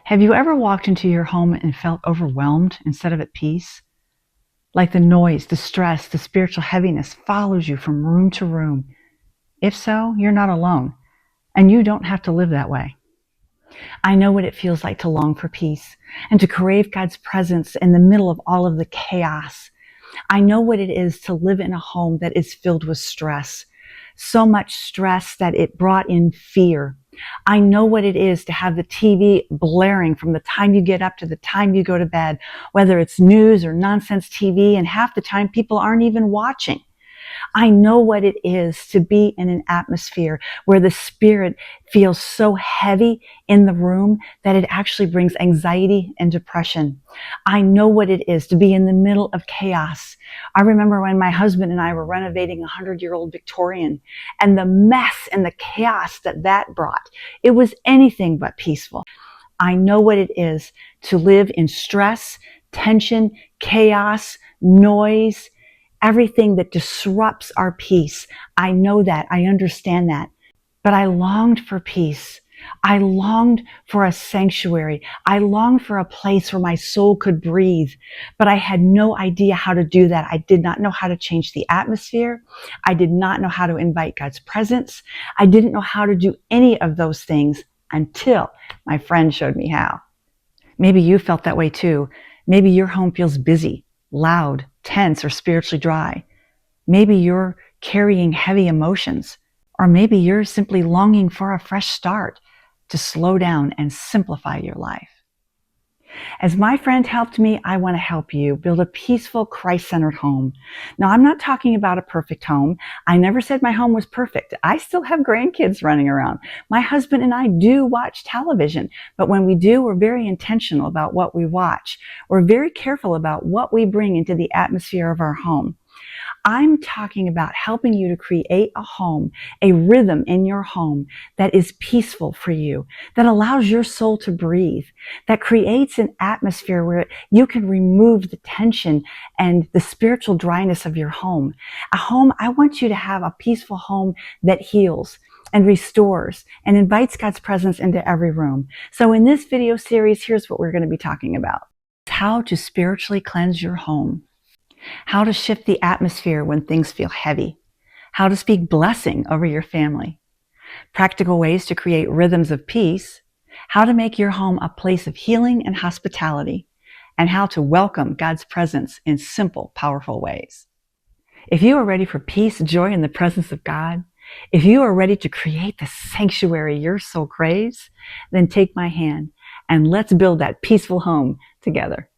Have you ever walked into your home and felt overwhelmed instead of at peace? Like the noise, the stress, the spiritual heaviness follows you from room to room. If so, you're not alone, and you don't have to live that way. I know what it feels like to long for peace and to crave God's presence in the middle of all of the chaos. I know what it is to live in a home that is filled with stress, so much stress that it brought in fear. I know what it is to have the TV blaring from the time you get up to the time you go to bed, whether it's news or nonsense TV, and half the time people aren't even watching. I know what it is to be in an atmosphere where the spirit feels so heavy in the room that it actually brings anxiety and depression. I know what it is to be in the middle of chaos. I remember when my husband and I were renovating a 100-year-old Victorian, and the mess and the chaos that brought. It was anything but peaceful. I know what it is to live in stress, tension, chaos, noise, everything that disrupts our peace. I know that. I understand that. But I longed for peace. I longed for a sanctuary. I longed for a place where my soul could breathe. But I had no idea how to do that. I did not know how to change the atmosphere. I did not know how to invite God's presence. I didn't know how to do any of those things until my friend showed me how. Maybe you felt that way too. Maybe your home feels busy, loud, tense, or spiritually dry. Maybe you're carrying heavy emotions, or maybe you're simply longing for a fresh start to slow down and simplify your life. As my friend helped me, I want to help you build a peaceful, Christ-centered home. Now, I'm not talking about a perfect home. I never said my home was perfect. I still have grandkids running around. My husband and I do watch television, but when we do, we're very intentional about what we watch. We're very careful about what we bring into the atmosphere of our home. I'm talking about helping you to create a home, a rhythm in your home that is peaceful for you, that allows your soul to breathe, that creates an atmosphere where you can remove the tension and the spiritual dryness of your home. I want you to have a peaceful home that heals and restores and invites God's presence into every room. So in this video series, here's what we're going to be talking about. How to spiritually cleanse your home. How to shift the atmosphere when things feel heavy. How to speak blessing over your family. Practical ways to create rhythms of peace. How to make your home a place of healing and hospitality. And how to welcome God's presence in simple, powerful ways. If you are ready for peace, joy, and the presence of God, if you are ready to create the sanctuary your soul craves, then take my hand and let's build that peaceful home together.